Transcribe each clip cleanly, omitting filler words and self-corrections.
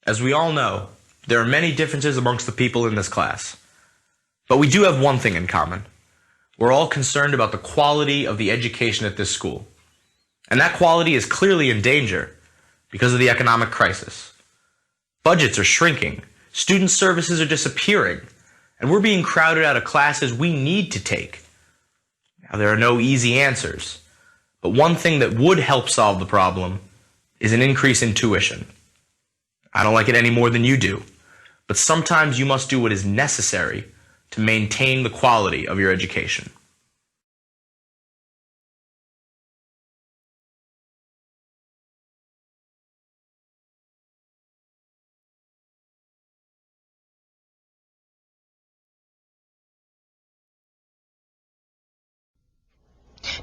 As we all know, there are many differences amongst the people in this class. But we do have one thing in common. We're all concerned about the quality of the education at this school. And that quality is clearly in danger because of the economic crisis. Budgets are shrinking, student services are disappearing, and we're being crowded out of classes we need to take. Now, there are no easy answers, but one thing that would help solve the problem is an increase in tuition. I don't like it any more than you do, but sometimes you must do what is necessary to maintain the quality of your education.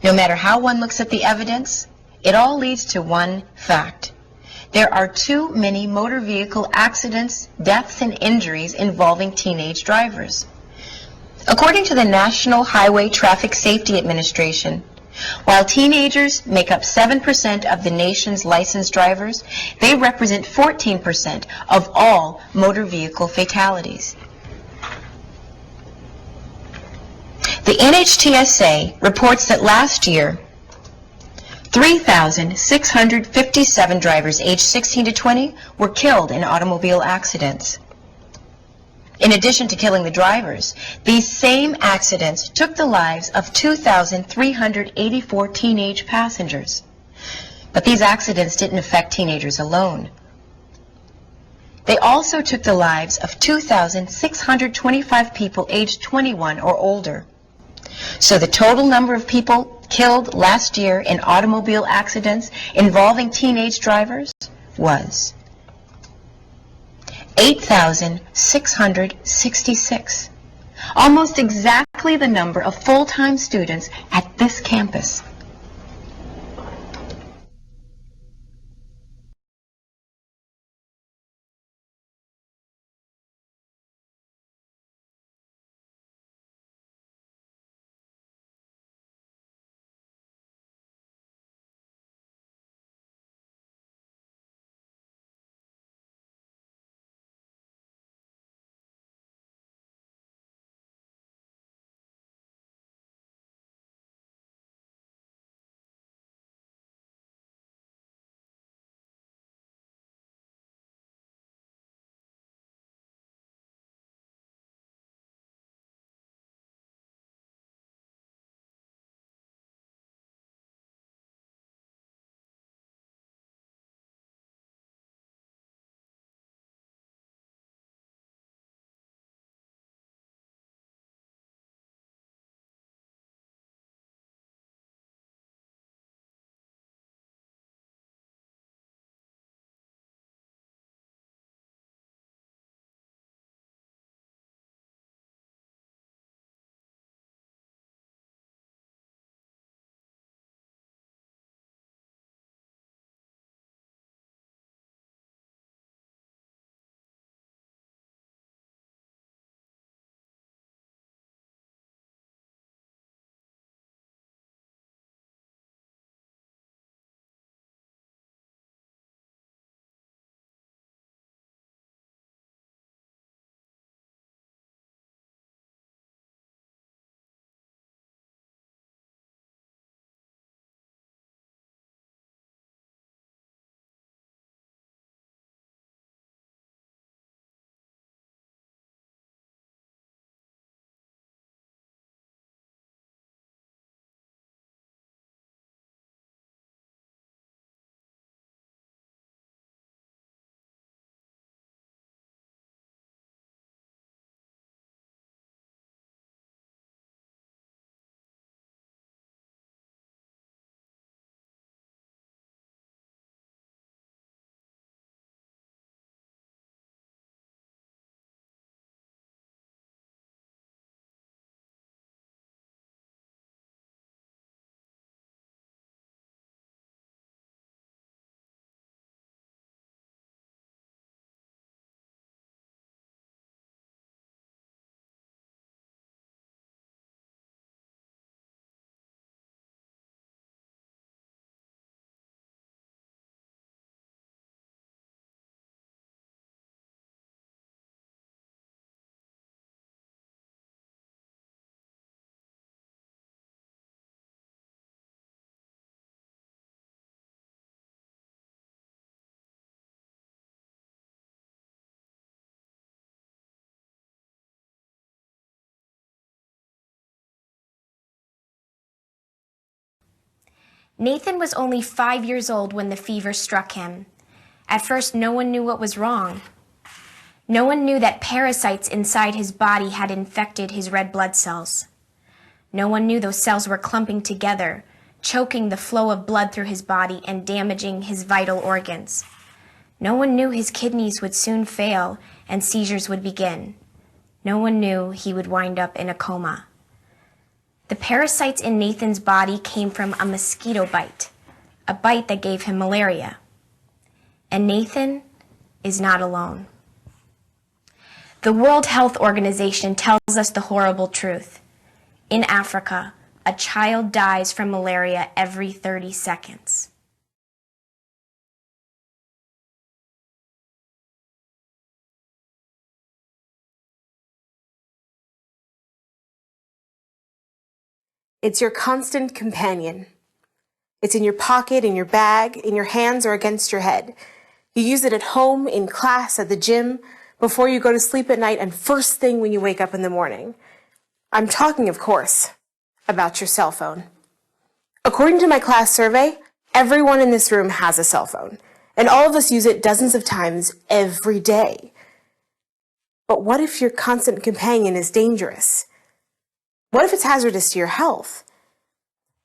No matter how one looks at the evidence, it all leads to one fact. There are too many motor vehicle accidents, deaths, and injuries involving teenage drivers. According to the National Highway Traffic Safety Administration, while teenagers make up 7% of the nation's licensed drivers, they represent 14% of all motor vehicle fatalities. The NHTSA reports that last year, 3,657 drivers aged 16 to 20 were killed in automobile accidents. In addition to killing the drivers, these same accidents took the lives of 2,384 teenage passengers. But these accidents didn't affect teenagers alone. They also took the lives of 2,625 people aged 21 or older. So the total number of people killed last year in automobile accidents involving teenage drivers was 8,666, almost exactly the number of full-time students at this campus. Nathan was only 5 years old when the fever struck him. At first, no one knew what was wrong. No one knew that parasites inside his body had infected his red blood cells. No one knew those cells were clumping together, choking the flow of blood through his body and damaging his vital organs. No one knew his kidneys would soon fail and seizures would begin. No one knew he would wind up in a coma. The parasites in Nathan's body came from a mosquito bite, a bite that gave him malaria. And Nathan is not alone. The World Health Organization tells us the horrible truth. In Africa, a child dies from malaria every 30 seconds. It's your constant companion. It's in your pocket, in your bag, in your hands, or against your head. You use it at home, in class, at the gym, before you go to sleep at night, and first thing when you wake up in the morning. I'm talking, of course, about your cell phone. According to my class survey, everyone in this room has a cell phone, and all of us use it dozens of times every day. But what if your constant companion is dangerous? What if it's hazardous to your health?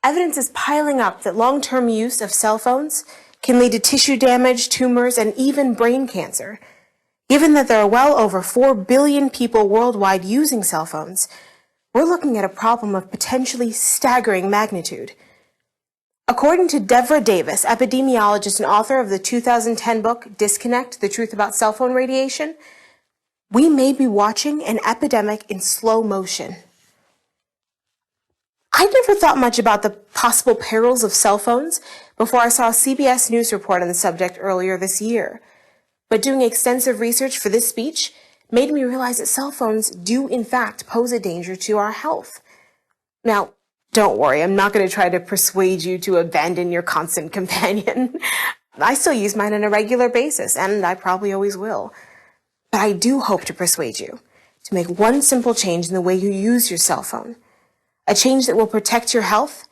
Evidence is piling up that long-term use of cell phones can lead to tissue damage, tumors, and even brain cancer. Given that there are well over 4 billion people worldwide using cell phones, we're looking at a problem of potentially staggering magnitude. According to Devra Davis, epidemiologist and author of the 2010 book Disconnect: The Truth About Cell Phone Radiation, we may be watching an epidemic in slow motion. I'd never thought much about the possible perils of cell phones before I saw a CBS News report on the subject earlier this year. But doing extensive research for this speech made me realize that cell phones do in fact pose a danger to our health. Now, don't worry, I'm not going to try to persuade you to abandon your constant companion. I still use mine on a regular basis, and I probably always will. But I do hope to persuade you to make one simple change in the way you use your cell phone. A change that will protect your health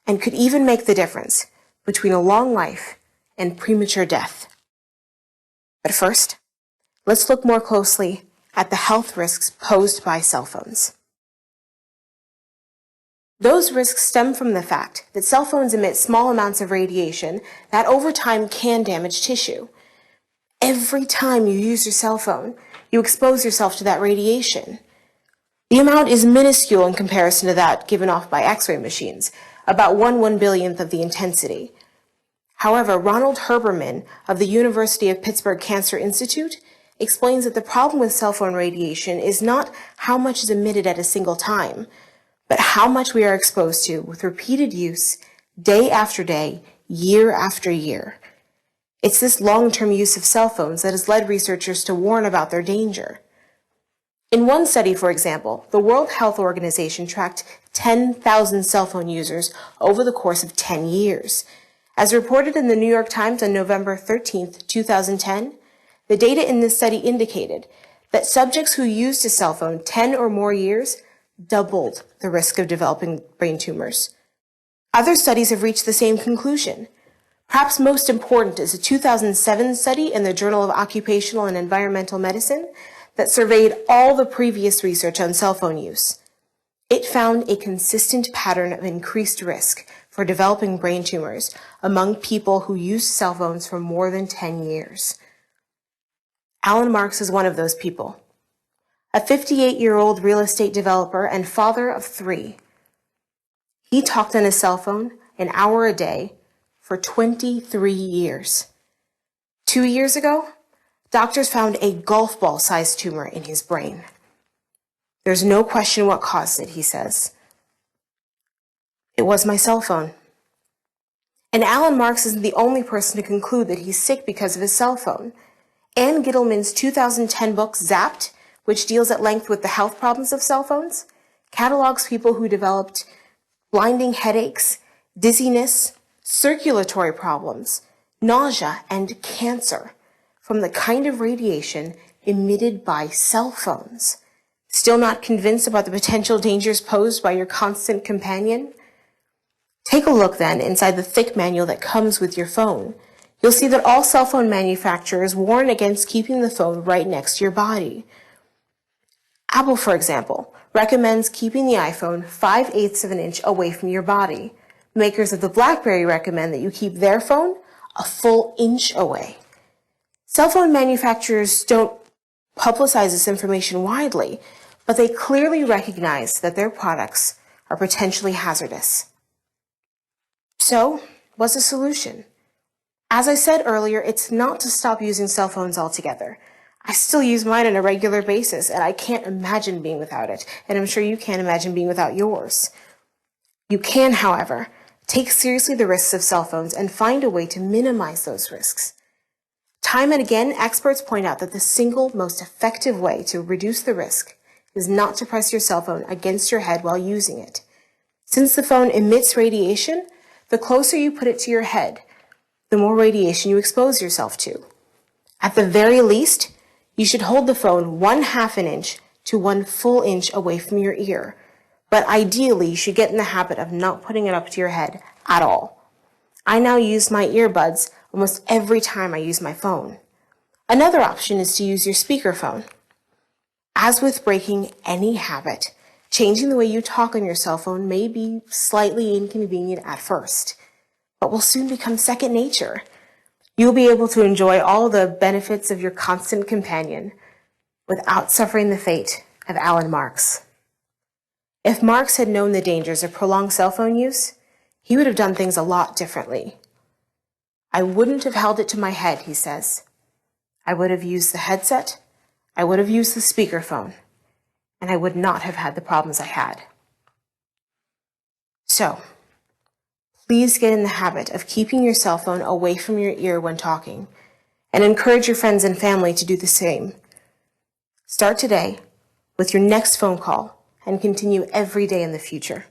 and could even make the difference between a long life and premature death. But first, let's look more closely at the health risks posed by cell phones. Those risks stem from the fact that cell phones emit small amounts of radiation that over time can damage tissue. Every time you use your cell phone, you expose yourself to that radiation. The amount is minuscule in comparison to that given off by X-ray machines, about 1/1 billionth of the intensity. However, Ronald Herbermann of the University of Pittsburgh Cancer Institute explains that the problem with cell phone radiation is not how much is emitted at a single time, but how much we are exposed to with repeated use, day after day, year after year. It's this long-term use of cell phones that has led researchers to warn about their danger. In one study, for example, the World Health Organization tracked 10,000 cell phone users over the course of 10 years. As reported in the New York Times on November 13, 2010, the data in this study indicated that subjects who used a cell phone 10 or more years doubled the risk of developing brain tumors. Other studies have reached the same conclusion. Perhaps most important is a 2007 study in the Journal of Occupational and Environmental Medicine that surveyed all the previous research on cell phone use. It found a consistent pattern of increased risk for developing brain tumors among people who used cell phones for more than 10 years. Alan Marks is one of those people. A 58-year-old real estate developer and father of 3. He talked on his cell phone an hour a day for 23 years. 2 years ago, doctors found a golf ball-sized tumor in his brain. There's no question what caused it, he says. It was my cell phone. And Alan Marks isn't the only person to conclude that he's sick because of his cell phone. Ann Gittleman's 2010 book, Zapped, which deals at length with the health problems of cell phones, catalogs people who developed blinding headaches, dizziness, circulatory problems, nausea, and cancer from the kind of radiation emitted by cell phones. Still not convinced about the potential dangers posed by your constant companion? Take a look then inside the thick manual that comes with your phone. You'll see that all cell phone manufacturers warn against keeping the phone right next to your body. Apple, for example, recommends keeping the iPhone 5/8 of an inch away from your body. Makers of the BlackBerry recommend that you keep their phone a full inch away. Cell phone manufacturers don't publicize this information widely, but they clearly recognize that their products are potentially hazardous. So, what's the solution? As I said earlier, it's not to stop using cell phones altogether. I still use mine on a regular basis, and I can't imagine being without it, and I'm sure you can't imagine being without yours. You can, however, take seriously the risks of cell phones and find a way to minimize those risks. Time and again, experts point out that the single most effective way to reduce the risk is not to press your cell phone against your head while using it. Since the phone emits radiation, the closer you put it to your head, the more radiation you expose yourself to. At the very least, you should hold the phone 1/2 an inch to 1 full inch away from your ear, but ideally you should get in the habit of not putting it up to your head at all. I now use my earbuds almost every time I use my phone. Another option is to use your speakerphone. As with breaking any habit, changing the way you talk on your cell phone may be slightly inconvenient at first, but will soon become second nature. You'll be able to enjoy all the benefits of your constant companion without suffering the fate of Alan Marks. If Marks had known the dangers of prolonged cell phone use, he would have done things a lot differently. I wouldn't have held it to my head, he says. I would have used the headset, I would have used the speakerphone, and I would not have had the problems I had. So, please get in the habit of keeping your cell phone away from your ear when talking, and encourage your friends and family to do the same. Start today with your next phone call and continue every day in the future.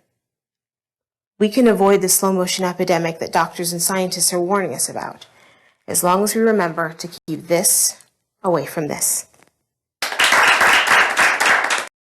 We can avoid the slow motion epidemic that doctors and scientists are warning us about, as long as we remember to keep this away from this.